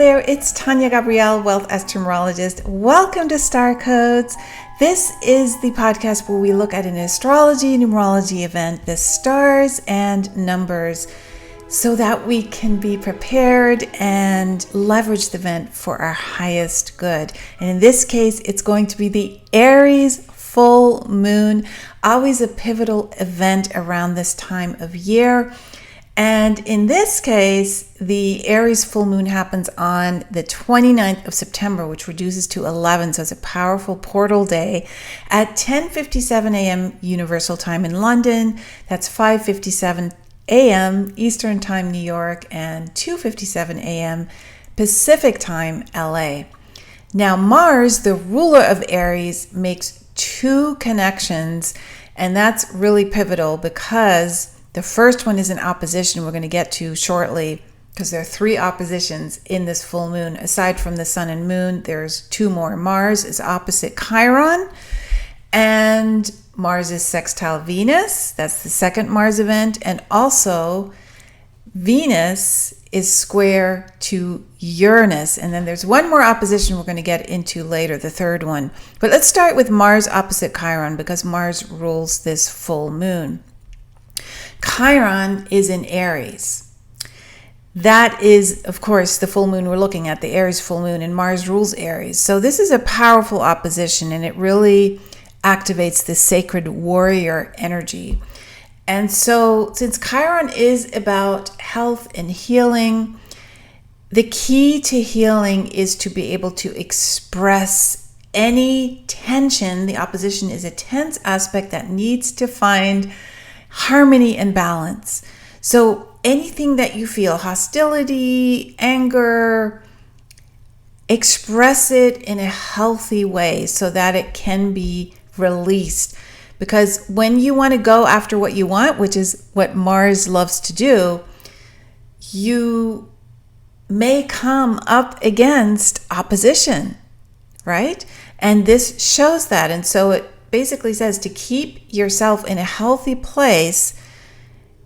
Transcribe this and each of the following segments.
there, it's Tania Gabrielle, Wealth Astro-Numerologist. Welcome to Star Codes. This is the podcast where we look at an astrology numerology event, the stars and numbers, so that we can be prepared and leverage the event for our highest good. And in this case, it's going to be the Aries full moon, always a pivotal event around this time of year. And in this case, the Aries full moon happens on the 29th of September, which reduces to 11. So it's a powerful portal day at 10:57 a.m. Universal Time in London. That's 5:57 a.m. Eastern Time, New York, and 2:57 a.m. Pacific Time, LA. Now, Mars, the ruler of Aries, makes two connections, and that's really pivotal because the first one is an opposition we're going to get to shortly, because there are three oppositions in this full moon. Aside from the sun and moon, there's two more. Mars is opposite Chiron, and Mars is sextile Venus. That's the second Mars event. And also, Venus is square to Uranus. And then there's one more opposition we're going to get into later, the third one. But let's start with Mars opposite Chiron, because Mars rules this full moon. Chiron is in Aries. That is, of course, the full moon we're looking at, the Aries full moon, and Mars rules Aries. So this is a powerful opposition, and it really activates the sacred warrior energy. And so since Chiron is about health and healing, the key to healing is to be able to express any tension. The opposition is a tense aspect that needs to find harmony and balance. So anything that you feel, hostility, anger, express it in a healthy way so that it can be released. Because when you want to go after what you want, which is what Mars loves to do, you may come up against opposition, right? And this shows that. And so it basically says to keep yourself in a healthy place.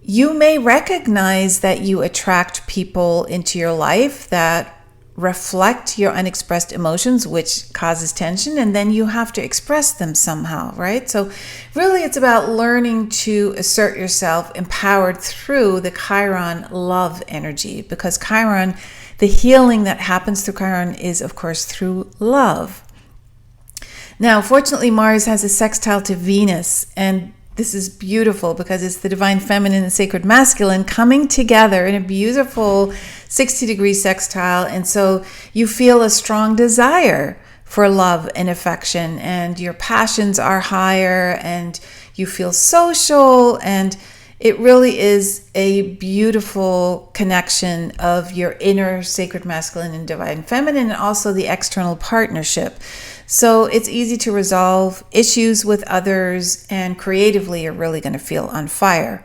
You may recognize that you attract people into your life that reflect your unexpressed emotions, which causes tension, and then you have to express them somehow, right? So really it's about learning to assert yourself empowered through the Chiron love energy, because Chiron, the healing that happens through Chiron is, of course, through love. Now, fortunately, Mars has a sextile to Venus, and this is beautiful because it's the divine feminine and sacred masculine coming together in a beautiful 60-degree sextile. And so you feel a strong desire for love and affection, and your passions are higher, and you feel social, and it really is a beautiful connection of your inner sacred masculine and divine feminine, and also the external partnership. So it's easy to resolve issues with others, and creatively you're really going to feel on fire.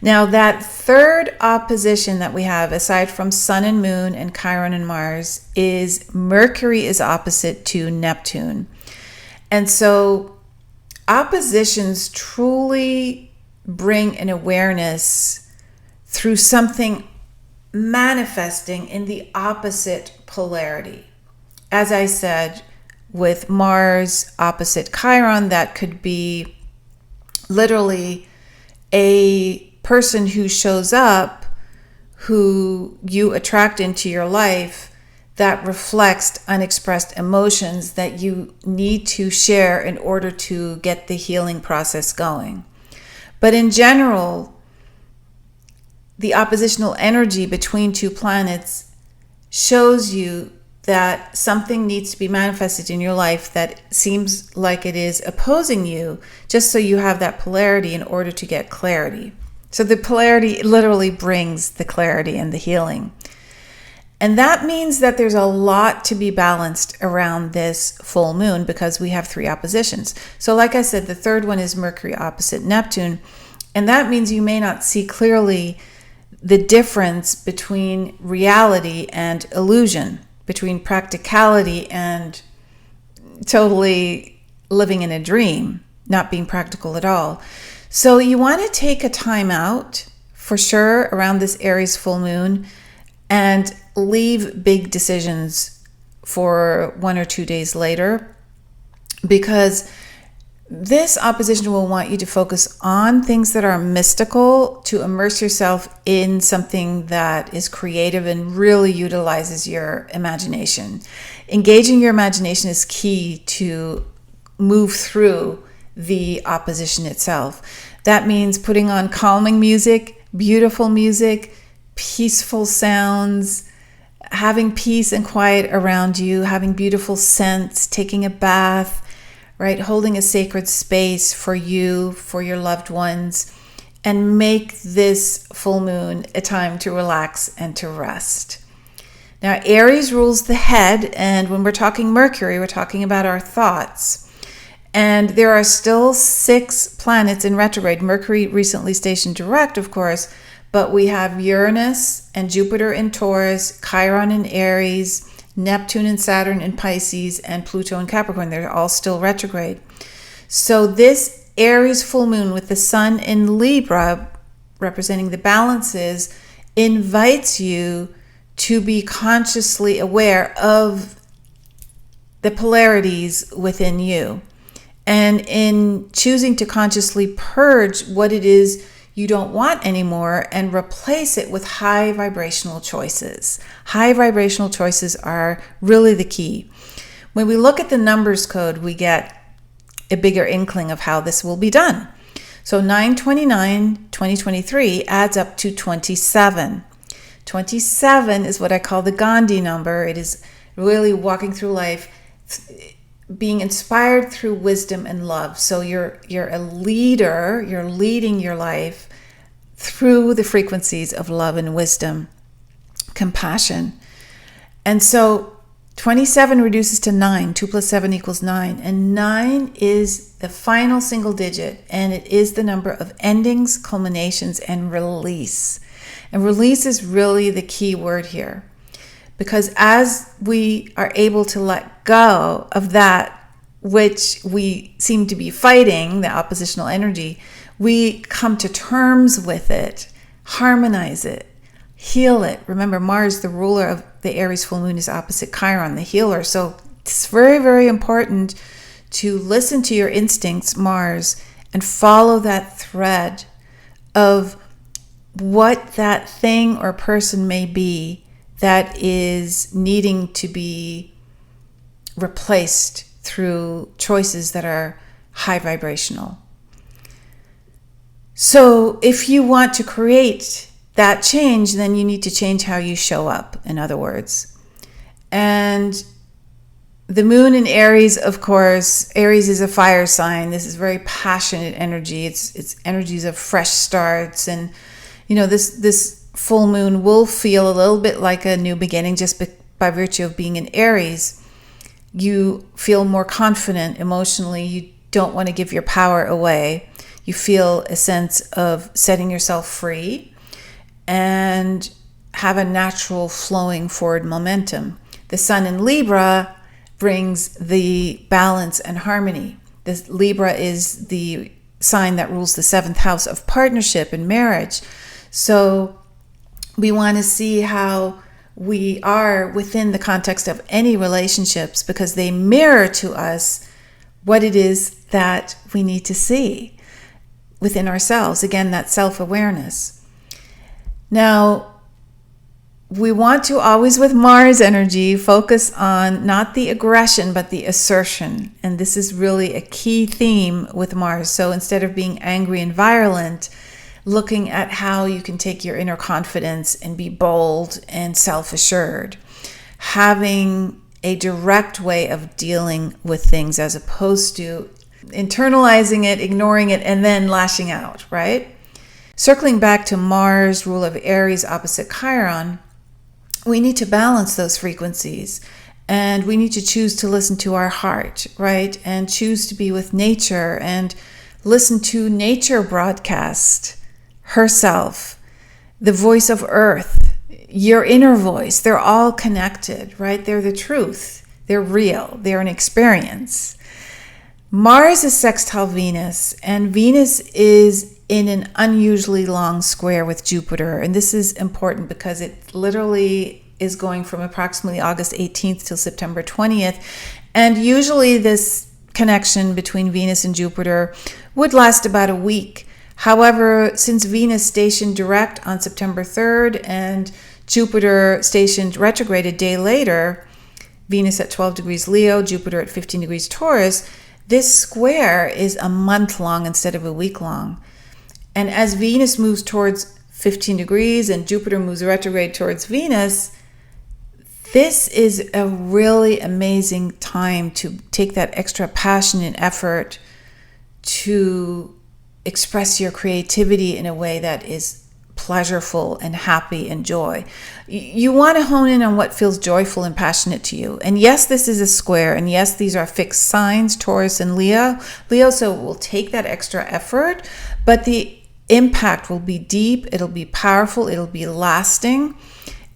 Now, that third opposition that we have, aside from Sun and Moon and Chiron and Mars, is Mercury is opposite to Neptune. And so oppositions truly bring an awareness through something manifesting in the opposite polarity. As I said, with Mars opposite Chiron, that could be literally a person who shows up, who you attract into your life, that reflects unexpressed emotions that you need to share in order to get the healing process going. But in general, the oppositional energy between two planets shows you that something needs to be manifested in your life that seems like it is opposing you, just so you have that polarity in order to get clarity. So the polarity literally brings the clarity and the healing. And that means that there's a lot to be balanced around this full moon, because we have three oppositions. So like I said, the third one is Mercury opposite Neptune. And that means you may not see clearly the difference between reality and illusion, between practicality and totally living in a dream, not being practical at all. So you want to take a time out for sure around this Aries full moon and leave big decisions for 1 or 2 days later, because this opposition will want you to focus on things that are mystical, to immerse yourself in something that is creative and really utilizes your imagination. Engaging your imagination is key to move through the opposition itself. That means putting on calming music, beautiful music, peaceful sounds, having peace and quiet around you, having beautiful scents, taking a bath, right? Holding a sacred space for you, for your loved ones, and make this full moon a time to relax and to rest. Now, Aries rules the head, and when we're talking Mercury, we're talking about our thoughts. And there are still 6 planets in retrograde. Mercury recently stationed direct, of course, but we have Uranus and Jupiter in Taurus, Chiron in Aries, Neptune and Saturn in Pisces, and Pluto in Capricorn. They're all still retrograde. So this Aries full moon with the sun in Libra, representing the balances, invites you to be consciously aware of the polarities within you. And in choosing to consciously purge what it is you don't want anymore and replace it with high vibrational choices. High vibrational choices are really the key. When we look at the numbers code, we get a bigger inkling of how this will be done. So 9/29/2023 adds up to 27. 27 is what I call the Gandhi number. It is really walking through life, being inspired through wisdom and love. So you're a leader, you're leading your life through the frequencies of love and wisdom, compassion. And so 27 reduces to 9. 2 plus 7 equals 9. And 9 is the final single digit, and it is the number of endings, culminations, and release. And release is really the key word here. Because as we are able to let go of that which we seem to be fighting, the oppositional energy, we come to terms with it, harmonize it, heal it. Remember, Mars, the ruler of the Aries full moon, is opposite Chiron, the healer. So it's very, very important to listen to your instincts, Mars, and follow that thread of what that thing or person may be that is needing to be replaced through choices that are high vibrational. So if you want to create that change, then you need to change how you show up, in other words. And the moon in Aries, of course, Aries is a fire sign. This is very passionate energy. It's energies of fresh starts. And, you know, this full moon will feel a little bit like a new beginning just by virtue of being in Aries. You feel more confident emotionally. You don't want to give your power away. You feel a sense of setting yourself free and have a natural flowing forward momentum. The sun in Libra brings the balance and harmony. This Libra is the sign that rules the 7th house of partnership and marriage. So we want to see how we are within the context of any relationships, because they mirror to us what it is that we need to see within ourselves. Again, that self-awareness. Now, we want to always, with Mars energy, focus on not the aggression, but the assertion. And this is really a key theme with Mars. So instead of being angry and violent, looking at how you can take your inner confidence and be bold and self-assured. Having a direct way of dealing with things as opposed to internalizing it, ignoring it, and then lashing out, right? Circling back to Mars, rule of Aries opposite Chiron, we need to balance those frequencies, and we need to choose to listen to our heart, right? And choose to be with nature and listen to nature broadcast herself, the voice of earth, your inner voice. They're all connected, right? They're the truth. They're real. They're an experience. Mars is sextile Venus, and Venus is in an unusually long square with Jupiter. And this is important because it literally is going from approximately August 18th till September 20th. And usually this connection between Venus and Jupiter would last about a week. However, since Venus stationed direct on September 3rd and Jupiter stationed retrograde a day later, Venus at 12 degrees Leo, Jupiter at 15 degrees Taurus, this square is a month long instead of a week long. And as Venus moves towards 15 degrees and Jupiter moves retrograde towards Venus, this is a really amazing time to take that extra passion and effort to express your creativity in a way that is pleasurable and happy and joy. You want to hone in on what feels joyful and passionate to you. And yes, this is a square. And yes, these are fixed signs, Taurus and Leo. So will take that extra effort, but the impact will be deep. It'll be powerful. It'll be lasting.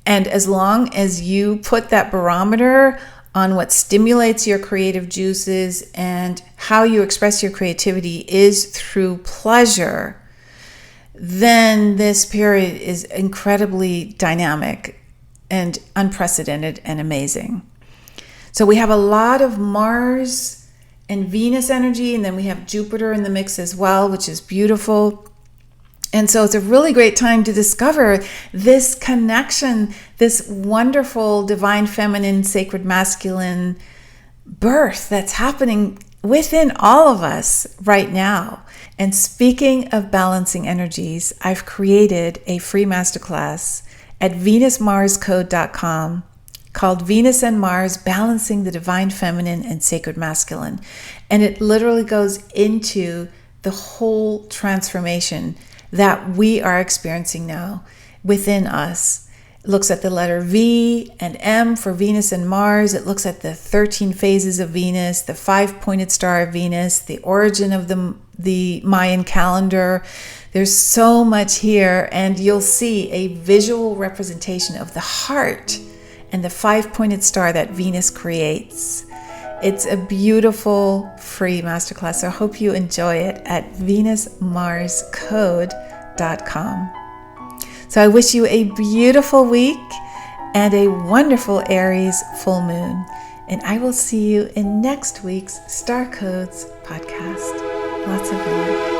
And as long as you put that barometer on what stimulates your creative juices and how you express your creativity is through pleasure, then this period is incredibly dynamic and unprecedented and amazing. So we have a lot of Mars and Venus energy, and then we have Jupiter in the mix as well, which is beautiful. And so it's a really great time to discover this connection, this wonderful divine feminine, sacred masculine birth that's happening within all of us right now. And speaking of balancing energies, I've created a free masterclass at venusmarscode.com called Venus and Mars, Balancing the Divine Feminine and Sacred Masculine. And it literally goes into the whole transformation that we are experiencing now within us. It looks at the letter V and M for Venus and Mars. It looks at the 13 phases of Venus, the 5-pointed star of Venus, the origin of the Mayan calendar. There's so much here, and you'll see a visual representation of the heart and the 5-pointed star that Venus creates. It's a beautiful free masterclass, so I hope you enjoy it at venusmarscode.com. So I wish you a beautiful week and a wonderful Aries full moon. And I will see you in next week's Star Codes podcast. Lots of love.